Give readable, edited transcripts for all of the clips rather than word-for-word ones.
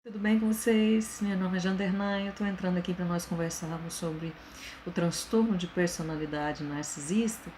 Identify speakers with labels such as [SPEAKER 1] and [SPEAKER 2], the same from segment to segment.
[SPEAKER 1] Tudo bem com vocês? Meu nome é Jandernay, eu estou entrando aqui para nós conversarmos sobre o transtorno de personalidade narcisista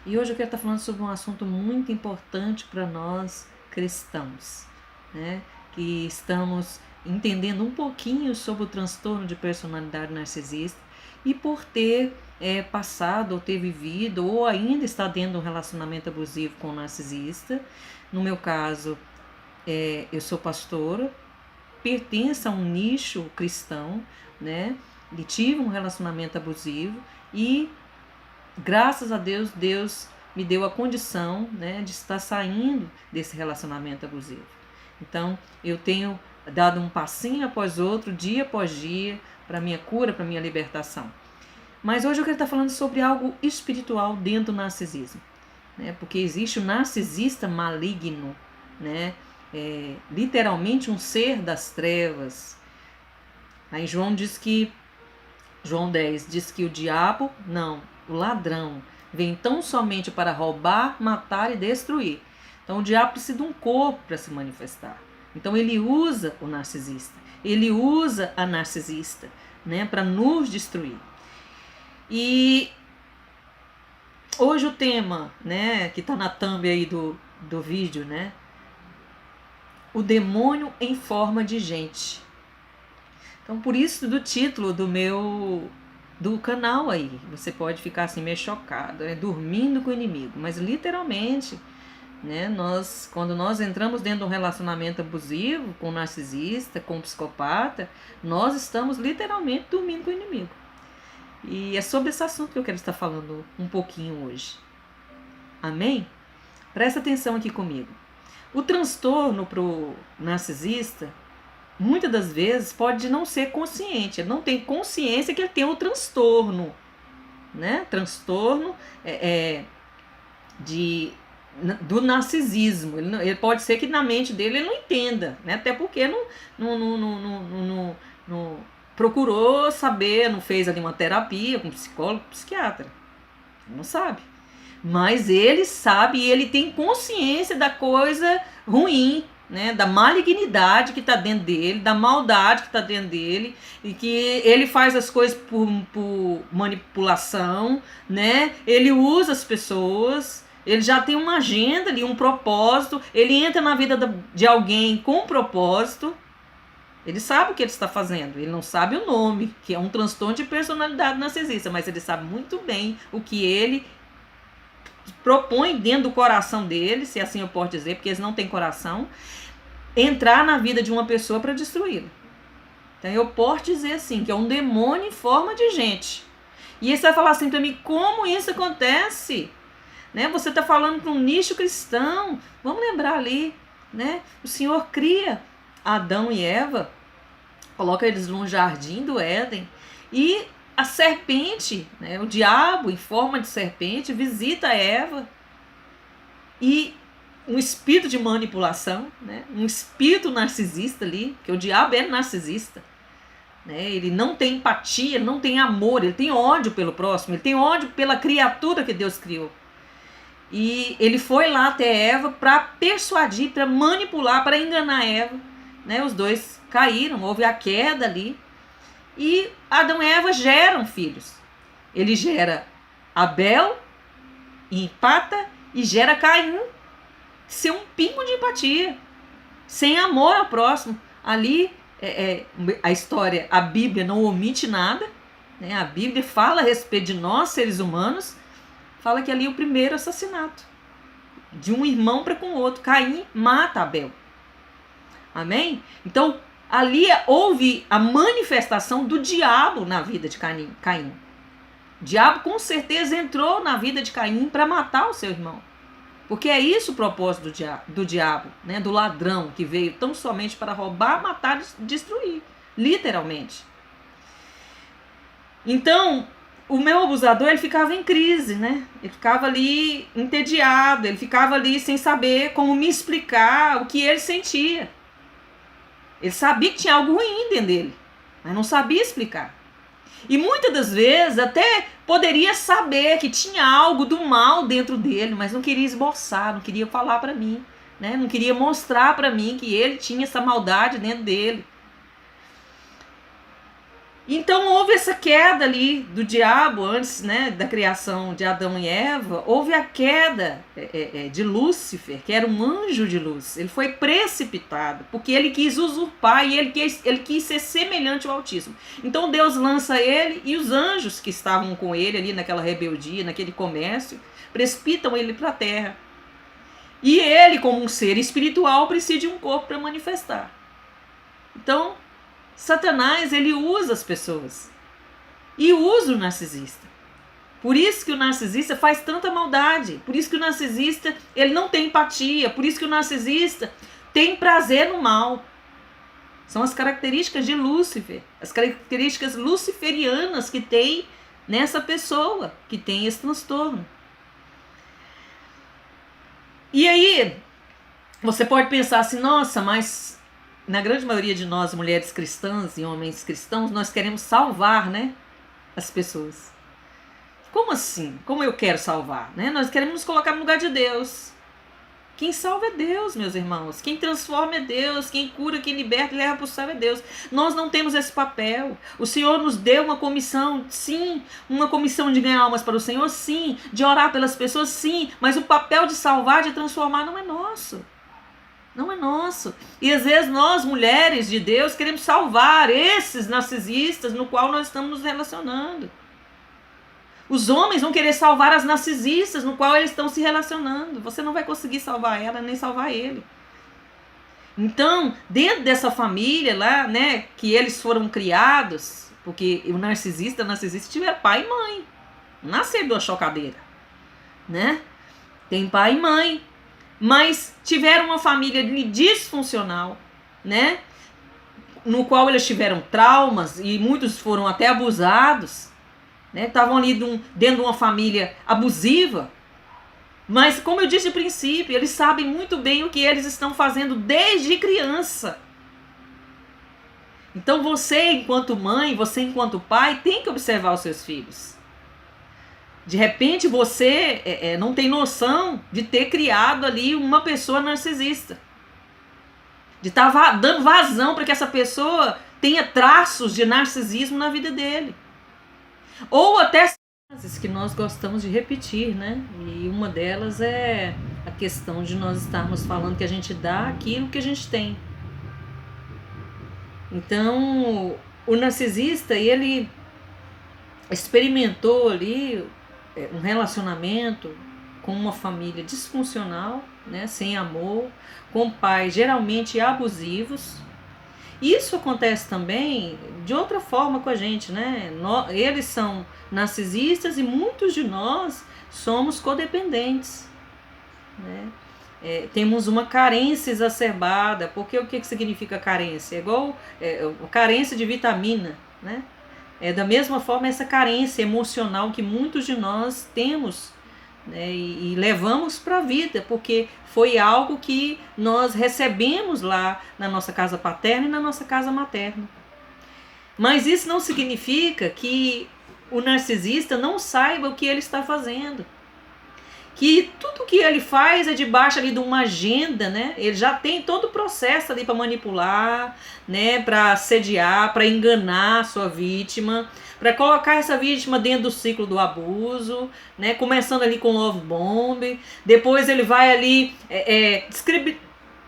[SPEAKER 1] e hoje eu quero estar falando sobre um assunto muito importante para nós cristãos, né? Que estamos entendendo um pouquinho sobre o transtorno de personalidade narcisista e por ter passado ou ter vivido ou ainda está dentro de um relacionamento abusivo com o narcisista. No meu caso, eu sou pastora, pertenço a um nicho cristão, né? E tive um relacionamento abusivo e graças a Deus, Deus me deu a condição, né, de estar saindo desse relacionamento abusivo. Então, eu tenho dado um passinho após outro, dia após dia, para minha cura, para minha libertação. Mas hoje eu quero estar falando sobre algo espiritual dentro do narcisismo, né? Porque existe o narcisista maligno, né? Literalmente um ser das trevas. Aí João 10 diz que o diabo, não, o ladrão, vem tão somente para roubar, matar e destruir. Então o diabo precisa de um corpo para se manifestar. Então ele usa o narcisista, ele usa a narcisista, né, para nos destruir. E hoje o tema, né, que está na thumb aí do vídeo, né, o demônio em forma de gente. Então, por isso do título do canal aí, você pode ficar assim meio chocado, dormindo com o inimigo, mas literalmente, né, quando nós entramos dentro de um relacionamento abusivo com um narcisista, com um psicopata, nós estamos literalmente dormindo com o inimigo. E é sobre esse assunto que eu quero estar falando um pouquinho hoje. Amém? Presta atenção aqui comigo. O transtorno para o narcisista, muitas das vezes, pode não ser consciente. Ele não tem consciência que ele tem o transtorno, né? Transtorno do narcisismo. Ele pode ser que na mente dele ele não entenda, né? Até porque não procurou saber, não fez ali uma terapia com psicólogo, psiquiatra. Não sabe. Mas ele sabe e ele tem consciência da coisa ruim, né, da malignidade que está dentro dele, da maldade que está dentro dele, e que ele faz as coisas por manipulação, né? Ele usa as pessoas, ele já tem uma agenda ali, um propósito, ele entra na vida de alguém com um propósito. Ele sabe o que ele está fazendo, ele não sabe o nome, que é um transtorno de personalidade narcisista, mas ele sabe muito bem o que ele propõe dentro do coração dele, se assim eu posso dizer, porque eles não têm coração, entrar na vida de uma pessoa para destruí-la. Então eu posso dizer assim, que é um demônio em forma de gente. E você vai falar assim para mim, como isso acontece? Né? Você está falando para um nicho cristão. Vamos lembrar ali, né? O Senhor cria Adão e Eva, coloca eles num jardim do Éden, e a serpente, né, o diabo em forma de serpente, visita Eva, e um espírito de manipulação, né, um espírito narcisista ali, que o diabo é narcisista, né, ele não tem empatia, ele não tem amor, ele tem ódio pelo próximo, ele tem ódio pela criatura que Deus criou. E ele foi lá até Eva para persuadir, para manipular, para enganar Eva, né, os dois caíram, houve a queda ali. E Adão e Eva geram filhos. Ele gera Abel, empata, e gera Caim, sem um pingo de empatia, sem amor ao próximo. Ali, a história, a Bíblia não omite nada, né? A Bíblia fala a respeito de nós, seres humanos, fala que ali é o primeiro assassinato, de um irmão para com o outro. Caim mata Abel. Amém? Então, ali houve a manifestação do diabo na vida de Caim. O diabo com certeza entrou na vida de Caim para matar o seu irmão. Porque é isso o propósito do diabo, né? Do ladrão que veio tão somente para roubar, matar e destruir. Literalmente. Então, o meu abusador, ele ficava em crise, né? Ele ficava ali entediado, ele ficava ali sem saber como me explicar o que ele sentia. Ele sabia que tinha algo ruim dentro dele, mas não sabia explicar. E muitas das vezes até poderia saber que tinha algo do mal dentro dele, mas não queria esboçar, não queria falar para mim, né? Não queria mostrar para mim que ele tinha essa maldade dentro dele. Então houve essa queda ali do diabo antes, né, da criação de Adão e Eva. Houve a queda de Lúcifer, que era um anjo de luz. Ele foi precipitado porque ele quis usurpar e ele quis ser semelhante ao Altíssimo. Então Deus lança ele e os anjos que estavam com ele ali naquela rebeldia, naquele comércio, precipitam ele para a terra. E ele, como um ser espiritual, precisa de um corpo para manifestar. Então Satanás, ele usa as pessoas e usa o narcisista. Por isso que o narcisista faz tanta maldade, por isso que o narcisista, ele não tem empatia, por isso que o narcisista tem prazer no mal. São as características de Lúcifer, as características luciferianas que tem nessa pessoa que tem esse transtorno. E aí, você pode pensar assim, nossa, mas na grande maioria de nós, mulheres cristãs e homens cristãos, nós queremos salvar, né, as pessoas. Como assim? Como eu quero salvar? Né? Nós queremos nos colocar no lugar de Deus. Quem salva é Deus, meus irmãos. Quem transforma é Deus. Quem cura, quem liberta e leva para o céu é Deus. Nós não temos esse papel. O Senhor nos deu uma comissão, sim. Uma comissão de ganhar almas para o Senhor, sim. De orar pelas pessoas, sim. Mas o papel de salvar, de transformar, não é nosso. Não é nosso. E às vezes nós, mulheres de Deus, queremos salvar esses narcisistas no qual nós estamos nos relacionando. Os homens vão querer salvar as narcisistas no qual eles estão se relacionando. Você não vai conseguir salvar ela, nem salvar ele. Então, dentro dessa família lá, né, que eles foram criados, porque o narcisista tiver pai e mãe. Não nasceu de uma chocadeira, né? Tem pai e mãe. Mas tiveram uma família disfuncional, né? No qual eles tiveram traumas e muitos foram até abusados, né? Estavam ali dentro de uma família abusiva. Mas, como eu disse de princípio, eles sabem muito bem o que eles estão fazendo desde criança. Então você, enquanto mãe, você, enquanto pai, tem que observar os seus filhos. De repente você não tem noção de ter criado ali uma pessoa narcisista. De estar dando vazão para que essa pessoa tenha traços de narcisismo na vida dele. Ou até frases que nós gostamos de repetir, né? E uma delas é a questão de nós estarmos falando que a gente dá aquilo que a gente tem. Então, o narcisista, ele experimentou ali um relacionamento com uma família disfuncional, né, sem amor, com pais geralmente abusivos. Isso acontece também de outra forma com a gente, né? Eles são narcisistas e muitos de nós somos codependentes, né? Temos uma carência exacerbada, porque o que significa carência? É igual carência de vitamina, né? Da mesma forma, essa carência emocional que muitos de nós temos, né, e levamos para a vida, porque foi algo que nós recebemos lá na nossa casa paterna e na nossa casa materna. Mas isso não significa que o narcisista não saiba o que ele está fazendo. Que tudo que ele faz é debaixo ali de uma agenda, né? Ele já tem todo o processo ali para manipular, né? Para assediar, para enganar a sua vítima, para colocar essa vítima dentro do ciclo do abuso, né? Começando ali com love bomb, depois ele vai ali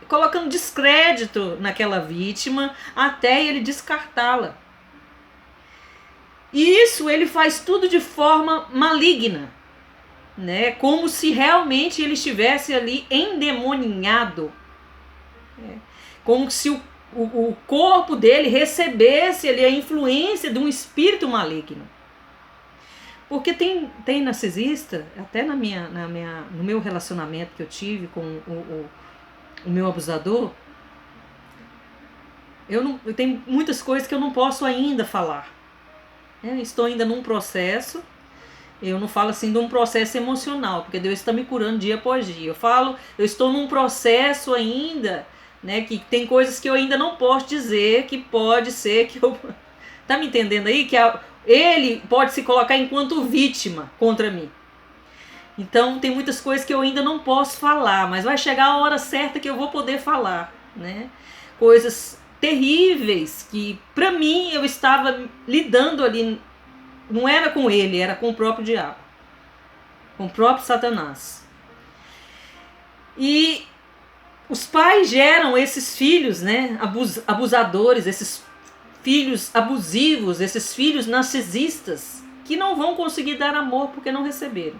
[SPEAKER 1] colocando descrédito naquela vítima até ele descartá-la. E isso ele faz tudo de forma maligna, né? Como se realmente ele estivesse ali endemoninhado, como se o corpo dele recebesse ali a influência de um espírito maligno. Porque tem narcisista, até no meu relacionamento que eu tive com o meu abusador, eu tenho muitas coisas que eu não posso ainda falar. Estou ainda num processo. Eu não falo assim de um processo emocional, porque Deus está me curando dia após dia. Eu estou num processo ainda, né, que tem coisas que eu ainda não posso dizer, que pode ser que eu... Tá me entendendo aí? Que ele pode se colocar enquanto vítima contra mim. Então tem muitas coisas que eu ainda não posso falar, mas vai chegar a hora certa que eu vou poder falar, né? terríveis que, para mim, eu estava lidando ali, não era com ele, era com o próprio diabo, com o próprio Satanás. E os pais geram esses filhos, né, abusadores, esses filhos abusivos, esses filhos narcisistas, que não vão conseguir dar amor porque não receberam.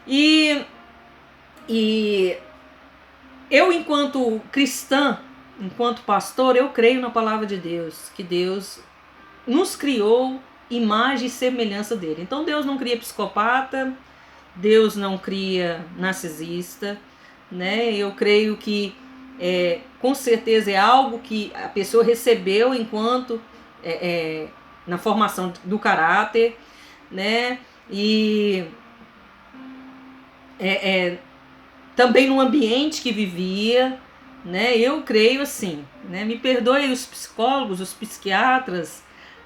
[SPEAKER 1] E eu, enquanto cristã, enquanto pastor, eu creio na palavra de Deus, que Deus nos criou imagem e semelhança dele. Então Deus não cria psicopata, Deus não cria narcisista, né? Eu creio que com certeza é algo que a pessoa recebeu enquanto na formação do caráter, né? E também no ambiente que vivia, né? Eu creio assim, né? Me perdoem os psicólogos, os psiquiatras,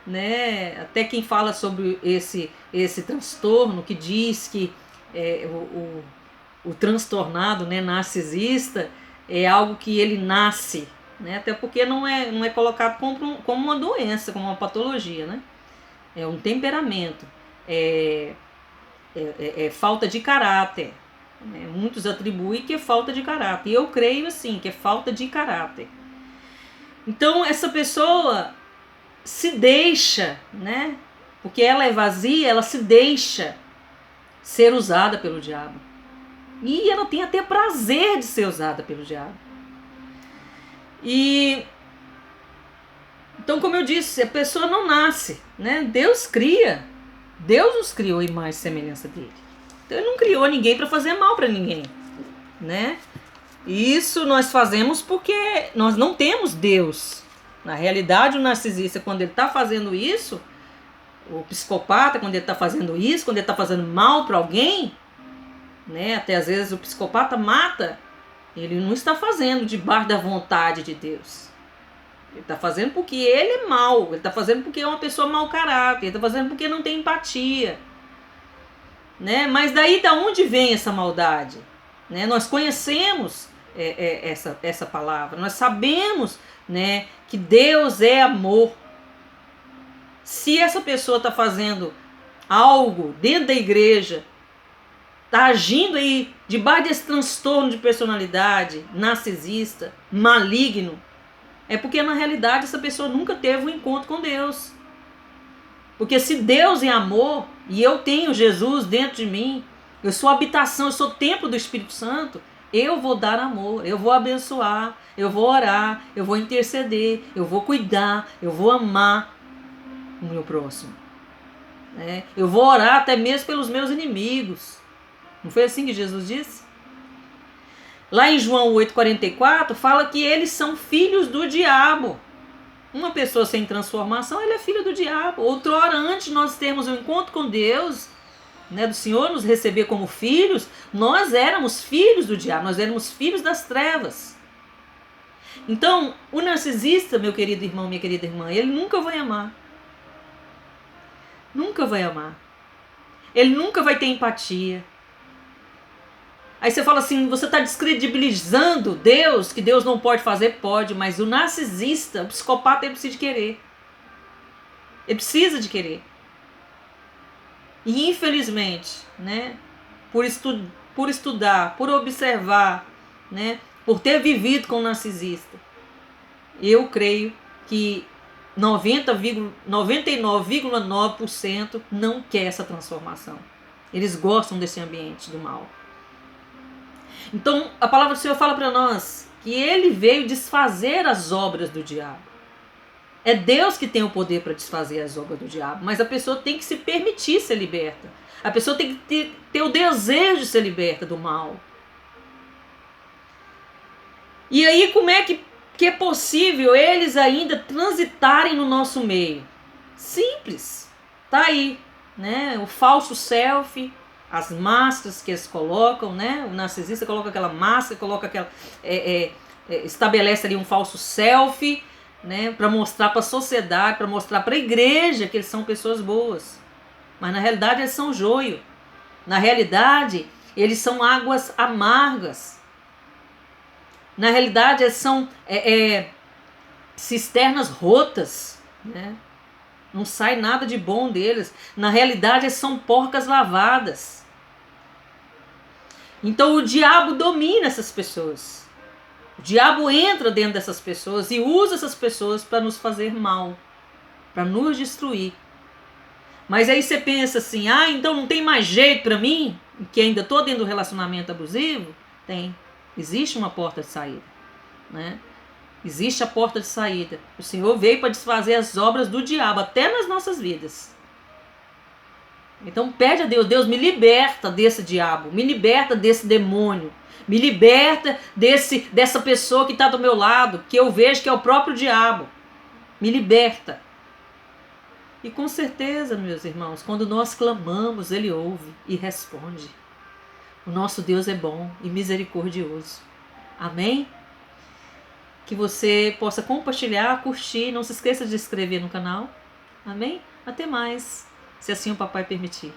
[SPEAKER 1] né? Até quem fala sobre esse transtorno, que diz que o transtornado, né, narcisista, é algo que ele nasce, né? Até porque não é colocado como uma doença, como uma patologia, né? É um temperamento, é falta de caráter. Muitos atribuem que é falta de caráter. E eu creio assim, que é falta de caráter. Então essa pessoa se deixa, né? Porque ela é vazia, ela se deixa ser usada pelo diabo. E ela tem até prazer de ser usada pelo diabo. E então, como eu disse, a pessoa não nasce, né? Deus cria. Deus nos criou imagem e semelhança dele. Então ele não criou ninguém para fazer mal para ninguém, né? Isso nós fazemos porque nós não temos Deus. Na realidade, o narcisista, quando ele está fazendo isso, o psicopata, quando ele está fazendo isso, quando ele está fazendo mal para alguém, né? Até às vezes o psicopata mata, ele não está fazendo debaixo da vontade de Deus. Ele está fazendo porque ele é mau, ele está fazendo porque é uma pessoa mau caráter, ele está fazendo porque não tem empatia. Né? Mas daí da onde vem essa maldade? Né? Nós conhecemos essa palavra, nós sabemos, né, que Deus é amor. Se essa pessoa está fazendo algo dentro da igreja, está agindo aí debaixo desse transtorno de personalidade narcisista, maligno, é porque na realidade essa pessoa nunca teve um encontro com Deus. Porque se Deus é amor e eu tenho Jesus dentro de mim, eu sou habitação, eu sou templo do Espírito Santo, eu vou dar amor, eu vou abençoar, eu vou orar, eu vou interceder, eu vou cuidar, eu vou amar o meu próximo. Né? Eu vou orar até mesmo pelos meus inimigos. Não foi assim que Jesus disse? Lá em João 8,44 fala que eles são filhos do diabo. Uma pessoa sem transformação, ele é filho do diabo. Outrora, antes de nós termos um encontro com Deus, né, do Senhor nos receber como filhos, nós éramos filhos do diabo, nós éramos filhos das trevas. Então, o narcisista, meu querido irmão, minha querida irmã, ele nunca vai amar. Nunca vai amar. Ele nunca vai ter empatia. Aí você fala assim, você está descredibilizando Deus, que Deus não pode fazer? Pode, mas o narcisista, o psicopata, ele precisa de querer. Ele precisa de querer. E infelizmente, né, por estudar, por observar, né, por ter vivido com o narcisista, eu creio que 99,9% não quer essa transformação. Eles gostam desse ambiente do mal. Então, a palavra do Senhor fala para nós que ele veio desfazer as obras do diabo. É Deus que tem o poder para desfazer as obras do diabo, mas a pessoa tem que se permitir ser liberta. A pessoa tem que ter o desejo de ser liberta do mal. E aí, como é que é possível eles ainda transitarem no nosso meio? Simples. Tá aí, né? O falso selfie, as máscaras que eles colocam, né? O narcisista coloca aquela máscara, coloca aquela, estabelece ali um falso selfie, né? Para mostrar para a sociedade, para mostrar para a igreja que eles são pessoas boas. Mas na realidade eles são joio. Na realidade eles são águas amargas. Na realidade eles são cisternas rotas, né? Não sai nada de bom deles. Na realidade, são porcas lavadas. Então o diabo domina essas pessoas. O diabo entra dentro dessas pessoas e usa essas pessoas para nos fazer mal, para nos destruir. Mas aí você pensa assim, então não tem mais jeito para mim, que ainda estou dentro do relacionamento abusivo? Tem. Existe uma porta de saída, né? Existe a porta de saída. O Senhor veio para desfazer as obras do diabo, até nas nossas vidas. Então pede a Deus, Deus me liberta desse diabo, me liberta desse demônio, me liberta dessa pessoa que está do meu lado, que eu vejo que é o próprio diabo. Me liberta. E com certeza, meus irmãos, quando nós clamamos, Ele ouve e responde. O nosso Deus é bom e misericordioso. Amém? Que você possa compartilhar, curtir. Não se esqueça de se inscrever no canal. Amém? Até mais, se assim o papai permitir.